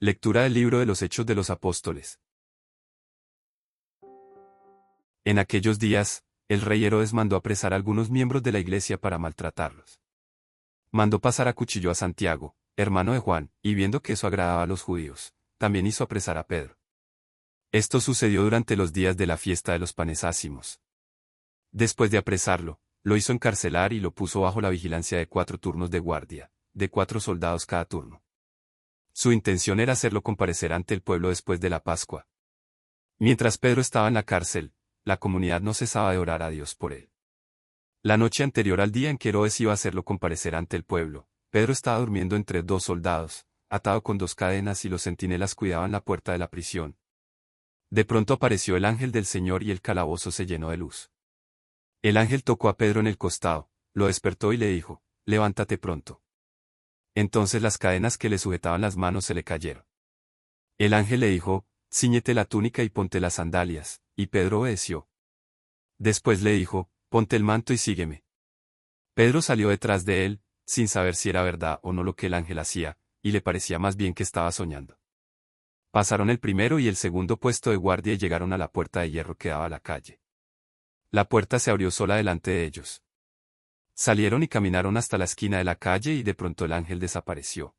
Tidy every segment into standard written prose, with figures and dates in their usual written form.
Lectura del libro de los Hechos de los Apóstoles. En aquellos días, el rey Herodes mandó apresar a algunos miembros de la iglesia para maltratarlos. Mandó pasar a cuchillo a Santiago, hermano de Juan, y viendo que eso agradaba a los judíos, también hizo apresar a Pedro. Esto sucedió durante los días de la fiesta de los panes ácimos. Después de apresarlo, lo hizo encarcelar y lo puso bajo la vigilancia de 4 turnos de guardia, de 4 soldados cada turno. Su intención era hacerlo comparecer ante el pueblo después de la Pascua. Mientras Pedro estaba en la cárcel, la comunidad no cesaba de orar a Dios por él. La noche anterior al día en que Herodes iba a hacerlo comparecer ante el pueblo, Pedro estaba durmiendo entre 2 soldados, atado con 2 cadenas y los centinelas cuidaban la puerta de la prisión. De pronto apareció el ángel del Señor y el calabozo se llenó de luz. El ángel tocó a Pedro en el costado, lo despertó y le dijo, «Levántate pronto». Entonces las cadenas que le sujetaban las manos se le cayeron. El ángel le dijo, «Cíñete la túnica y ponte las sandalias», y Pedro obedeció. Después le dijo, «Ponte el manto y sígueme». Pedro salió detrás de él, sin saber si era verdad o no lo que el ángel hacía, y le parecía más bien que estaba soñando. Pasaron el primero y el segundo puesto de guardia y llegaron a la puerta de hierro que daba a la calle. La puerta se abrió sola delante de ellos. Salieron y caminaron hasta la esquina de la calle y de pronto el ángel desapareció.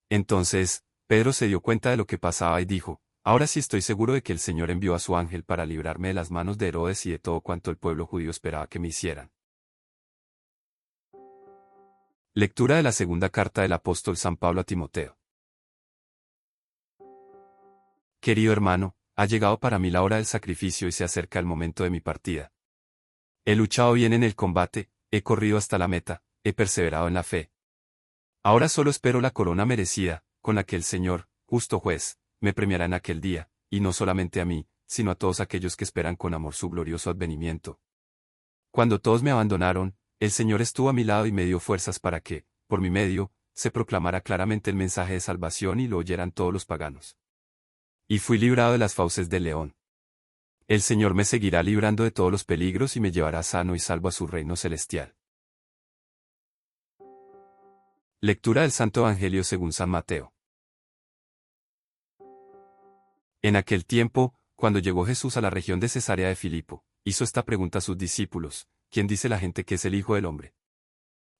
Entonces, Pedro se dio cuenta de lo que pasaba y dijo, «Ahora sí estoy seguro de que el Señor envió a su ángel para librarme de las manos de Herodes y de todo cuanto el pueblo judío esperaba que me hicieran». Lectura de la segunda carta del apóstol San Pablo a Timoteo. Querido hermano, ha llegado para mí la hora del sacrificio y se acerca el momento de mi partida. He luchado bien en el combate, he corrido hasta la meta, he perseverado en la fe. Ahora solo espero la corona merecida, con la que el Señor, justo juez, me premiará en aquel día, y no solamente a mí, sino a todos aquellos que esperan con amor su glorioso advenimiento. Cuando todos me abandonaron, el Señor estuvo a mi lado y me dio fuerzas para que, por mi medio, se proclamara claramente el mensaje de salvación y lo oyeran todos los paganos. Y fui librado de las fauces del león. El Señor me seguirá librando de todos los peligros y me llevará sano y salvo a su reino celestial. Lectura del Santo Evangelio según San Mateo. En aquel tiempo, cuando llegó Jesús a la región de Cesarea de Filipo, hizo esta pregunta a sus discípulos, «¿Quién dice la gente que es el Hijo del Hombre?»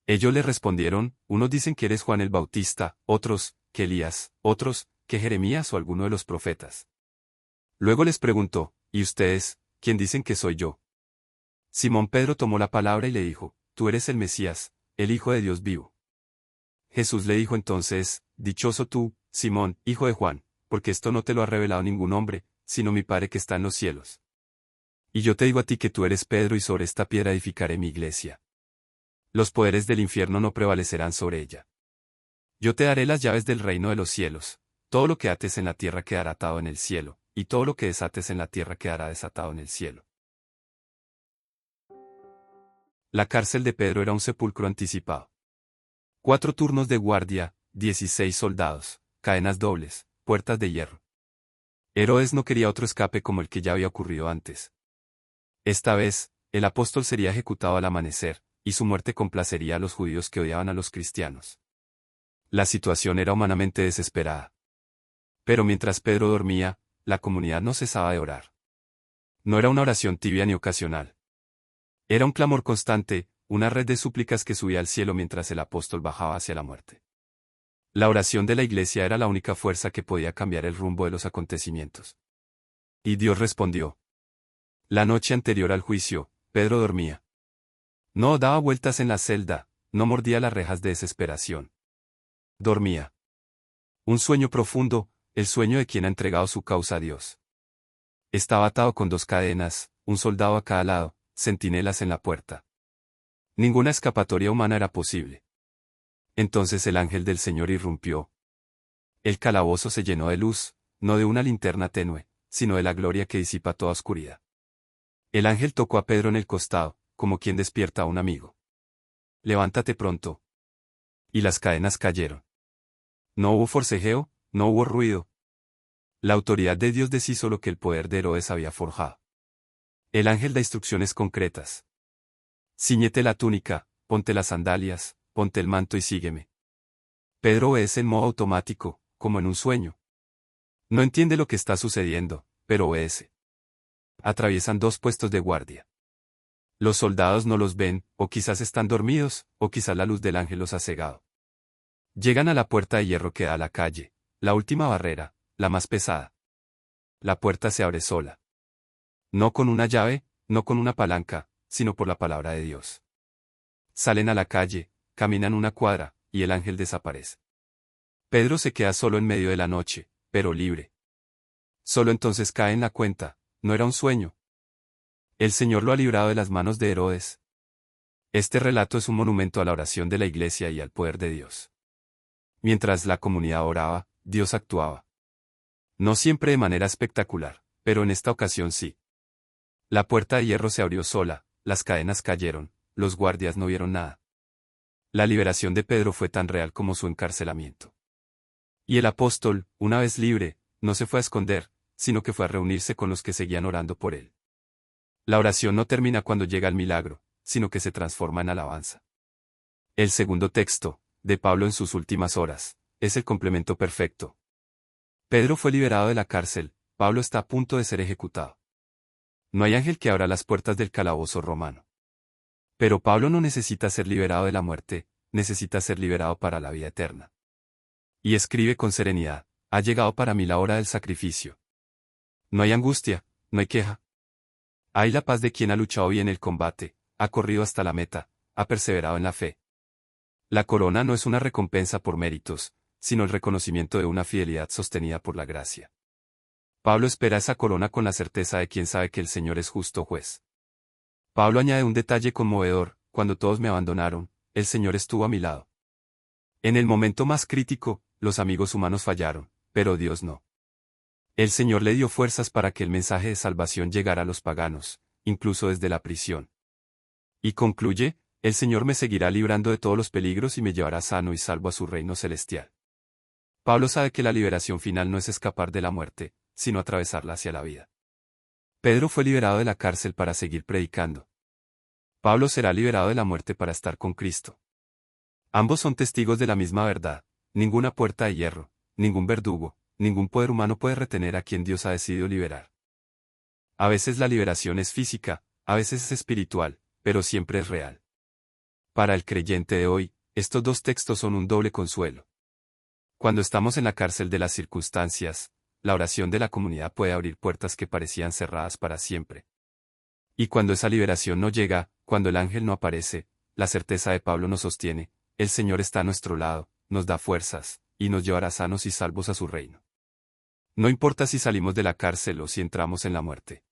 Ellos le respondieron, «Unos dicen que eres Juan el Bautista, otros, que Elías, otros, que Jeremías o alguno de los profetas». Luego les preguntó, «¿Y ustedes, quién dicen que soy yo?» Simón Pedro tomó la palabra y le dijo, «Tú eres el Mesías, el Hijo de Dios vivo». Jesús le dijo entonces, «Dichoso tú, Simón, hijo de Juan, porque esto no te lo ha revelado ningún hombre, sino mi Padre que está en los cielos. Y yo te digo a ti que tú eres Pedro y sobre esta piedra edificaré mi iglesia. Los poderes del infierno no prevalecerán sobre ella. Yo te daré las llaves del reino de los cielos, todo lo que ates en la tierra quedará atado en el cielo, y todo lo que desates en la tierra quedará desatado en el cielo». La cárcel de Pedro era un sepulcro anticipado. 4 turnos de guardia, 16 soldados, cadenas dobles, puertas de hierro. Herodes no quería otro escape como el que ya había ocurrido antes. Esta vez, el apóstol sería ejecutado al amanecer, y su muerte complacería a los judíos que odiaban a los cristianos. La situación era humanamente desesperada. Pero mientras Pedro dormía, la comunidad no cesaba de orar. No era una oración tibia ni ocasional. Era un clamor constante, una red de súplicas que subía al cielo mientras el apóstol bajaba hacia la muerte. La oración de la iglesia era la única fuerza que podía cambiar el rumbo de los acontecimientos. Y Dios respondió. La noche anterior al juicio, Pedro dormía. No daba vueltas en la celda, no mordía las rejas de desesperación. Dormía. Un sueño profundo, el sueño de quien ha entregado su causa a Dios. Estaba atado con 2 cadenas, un soldado a cada lado, centinelas en la puerta. Ninguna escapatoria humana era posible. Entonces el ángel del Señor irrumpió. El calabozo se llenó de luz, no de una linterna tenue, sino de la gloria que disipa toda oscuridad. El ángel tocó a Pedro en el costado, como quien despierta a un amigo. «Levántate pronto». Y las cadenas cayeron. No hubo forcejeo, no hubo ruido. La autoridad de Dios deshizo lo que el poder de Herodes había forjado. El ángel da instrucciones concretas. «Cíñete la túnica, ponte las sandalias, ponte el manto y sígueme». Pedro obedece en modo automático, como en un sueño. No entiende lo que está sucediendo, pero obedece. Atraviesan dos puestos de guardia. Los soldados no los ven, o quizás están dormidos, o quizás la luz del ángel los ha cegado. Llegan a la puerta de hierro que da a la calle, la última barrera, la más pesada. La puerta se abre sola. No con una llave, no con una palanca, sino por la palabra de Dios. Salen a la calle, caminan una cuadra, y el ángel desaparece. Pedro se queda solo en medio de la noche, pero libre. Solo entonces cae en la cuenta, no era un sueño. El Señor lo ha librado de las manos de Herodes. Este relato es un monumento a la oración de la Iglesia y al poder de Dios. Mientras la comunidad oraba, Dios actuaba. No siempre de manera espectacular, pero en esta ocasión sí. La puerta de hierro se abrió sola, las cadenas cayeron, los guardias no vieron nada. La liberación de Pedro fue tan real como su encarcelamiento. Y el apóstol, una vez libre, no se fue a esconder, sino que fue a reunirse con los que seguían orando por él. La oración no termina cuando llega el milagro, sino que se transforma en alabanza. El segundo texto, de Pablo en sus últimas horas, es el complemento perfecto. Pedro fue liberado de la cárcel, Pablo está a punto de ser ejecutado. No hay ángel que abra las puertas del calabozo romano. Pero Pablo no necesita ser liberado de la muerte, necesita ser liberado para la vida eterna. Y escribe con serenidad, ha llegado para mí la hora del sacrificio. No hay angustia, no hay queja. Hay la paz de quien ha luchado bien el combate, ha corrido hasta la meta, ha perseverado en la fe. La corona no es una recompensa por méritos, sino el reconocimiento de una fidelidad sostenida por la gracia. Pablo espera esa corona con la certeza de quien sabe que el Señor es justo juez. Pablo añade un detalle conmovedor, cuando todos me abandonaron, el Señor estuvo a mi lado. En el momento más crítico, los amigos humanos fallaron, pero Dios no. El Señor le dio fuerzas para que el mensaje de salvación llegara a los paganos, incluso desde la prisión. Y concluye, el Señor me seguirá librando de todos los peligros y me llevará sano y salvo a su reino celestial. Pablo sabe que la liberación final no es escapar de la muerte, sino atravesarla hacia la vida. Pedro fue liberado de la cárcel para seguir predicando. Pablo será liberado de la muerte para estar con Cristo. Ambos son testigos de la misma verdad, ninguna puerta de hierro, ningún verdugo, ningún poder humano puede retener a quien Dios ha decidido liberar. A veces la liberación es física, a veces es espiritual, pero siempre es real. Para el creyente de hoy, estos dos textos son un doble consuelo. Cuando estamos en la cárcel de las circunstancias, la oración de la comunidad puede abrir puertas que parecían cerradas para siempre. Y cuando esa liberación no llega, cuando el ángel no aparece, la certeza de Pablo nos sostiene, el Señor está a nuestro lado, nos da fuerzas, y nos llevará sanos y salvos a su reino. No importa si salimos de la cárcel o si entramos en la muerte.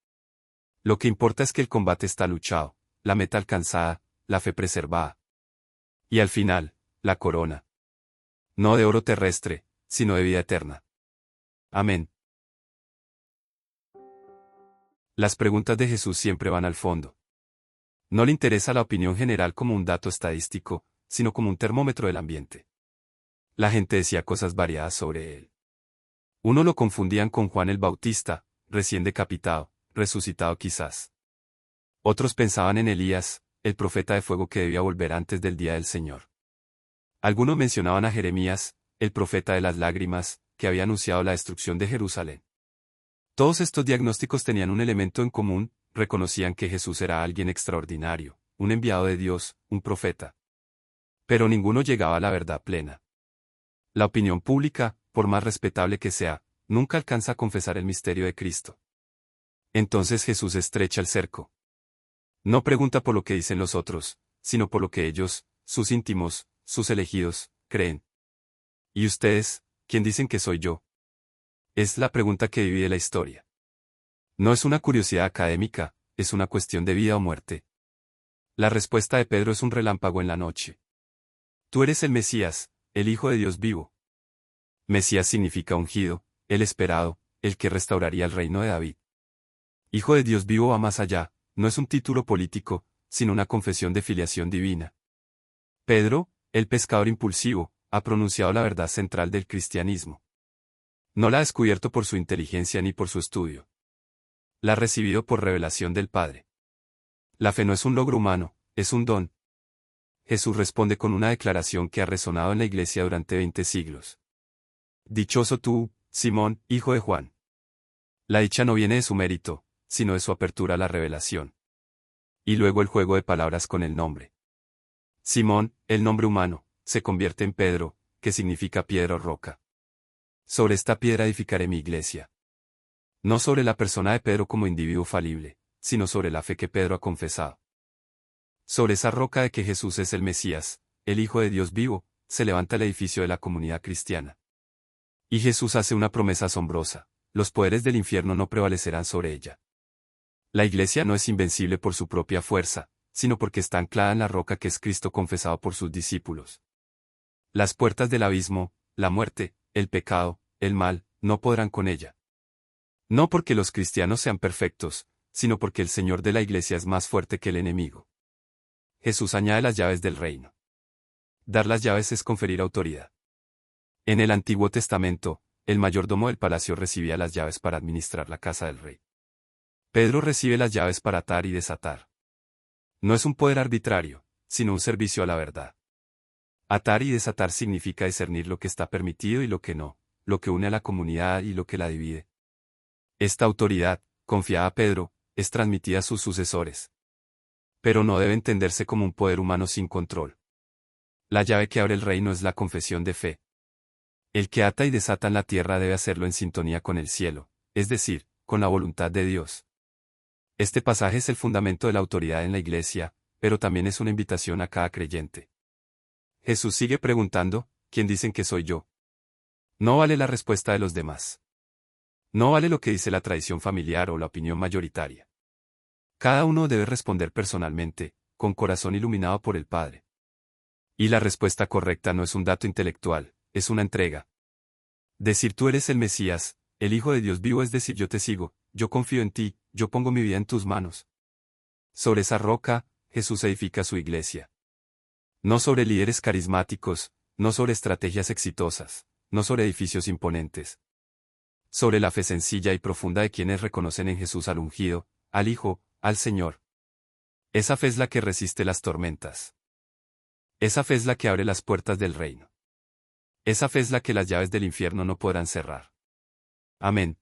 Lo que importa es que el combate está luchado, la meta alcanzada, la fe preservada. Y al final, la corona. No de oro terrestre, sino de vida eterna. Amén. Las preguntas de Jesús siempre van al fondo. No le interesa la opinión general como un dato estadístico, sino como un termómetro del ambiente. La gente decía cosas variadas sobre él. Uno lo confundían con Juan el Bautista, recién decapitado, resucitado quizás. Otros pensaban en Elías, el profeta de fuego que debía volver antes del día del Señor. Algunos mencionaban a Jeremías, el profeta de las lágrimas, que había anunciado la destrucción de Jerusalén. Todos estos diagnósticos tenían un elemento en común, reconocían que Jesús era alguien extraordinario, un enviado de Dios, un profeta. Pero ninguno llegaba a la verdad plena. La opinión pública, por más respetable que sea, nunca alcanza a confesar el misterio de Cristo. Entonces Jesús estrecha el cerco. No pregunta por lo que dicen los otros, sino por lo que ellos, sus íntimos, sus elegidos, creen. ¿Y ustedes, quién dicen que soy yo? Es la pregunta que divide la historia. No es una curiosidad académica, es una cuestión de vida o muerte. La respuesta de Pedro es un relámpago en la noche. Tú eres el Mesías, el Hijo de Dios vivo. Mesías significa ungido, el esperado, el que restauraría el reino de David. Hijo de Dios vivo va más allá, no es un título político, sino una confesión de filiación divina. Pedro, el pescador impulsivo, ha pronunciado la verdad central del cristianismo. No la ha descubierto por su inteligencia ni por su estudio. La ha recibido por revelación del Padre. La fe no es un logro humano, es un don. Jesús responde con una declaración que ha resonado en la Iglesia durante 20 siglos. Dichoso tú, Simón, hijo de Juan. La dicha no viene de su mérito, sino de su apertura a la revelación. Y luego el juego de palabras con el nombre. Simón, el nombre humano, se convierte en Pedro, que significa piedra o roca. Sobre esta piedra edificaré mi iglesia. No sobre la persona de Pedro como individuo falible, sino sobre la fe que Pedro ha confesado. Sobre esa roca de que Jesús es el Mesías, el Hijo de Dios vivo, se levanta el edificio de la comunidad cristiana. Y Jesús hace una promesa asombrosa: los poderes del infierno no prevalecerán sobre ella. La iglesia no es invencible por su propia fuerza, sino porque está anclada en la roca que es Cristo confesado por sus discípulos. Las puertas del abismo, la muerte, el pecado, el mal, no podrán con ella. No porque los cristianos sean perfectos, sino porque el Señor de la iglesia es más fuerte que el enemigo. Jesús añade las llaves del reino. Dar las llaves es conferir autoridad. En el Antiguo Testamento, el mayordomo del palacio recibía las llaves para administrar la casa del rey. Pedro recibe las llaves para atar y desatar. No es un poder arbitrario, sino un servicio a la verdad. Atar y desatar significa discernir lo que está permitido y lo que no, lo que une a la comunidad y lo que la divide. Esta autoridad, confiada a Pedro, es transmitida a sus sucesores. Pero no debe entenderse como un poder humano sin control. La llave que abre el reino es la confesión de fe. El que ata y desata en la tierra debe hacerlo en sintonía con el cielo, es decir, con la voluntad de Dios. Este pasaje es el fundamento de la autoridad en la iglesia, pero también es una invitación a cada creyente. Jesús sigue preguntando: ¿quién dicen que soy yo? No vale la respuesta de los demás. No vale lo que dice la tradición familiar o la opinión mayoritaria. Cada uno debe responder personalmente, con corazón iluminado por el Padre. Y la respuesta correcta no es un dato intelectual, es una entrega. Decir tú eres el Mesías, el Hijo de Dios vivo, es decir yo te sigo, yo confío en ti, yo pongo mi vida en tus manos. Sobre esa roca, Jesús edifica su iglesia. No sobre líderes carismáticos, no sobre estrategias exitosas, no sobre edificios imponentes. Sobre la fe sencilla y profunda de quienes reconocen en Jesús al ungido, al Hijo, al Señor. Esa fe es la que resiste las tormentas. Esa fe es la que abre las puertas del reino. Esa fe es la que las llaves del infierno no podrán cerrar. Amén.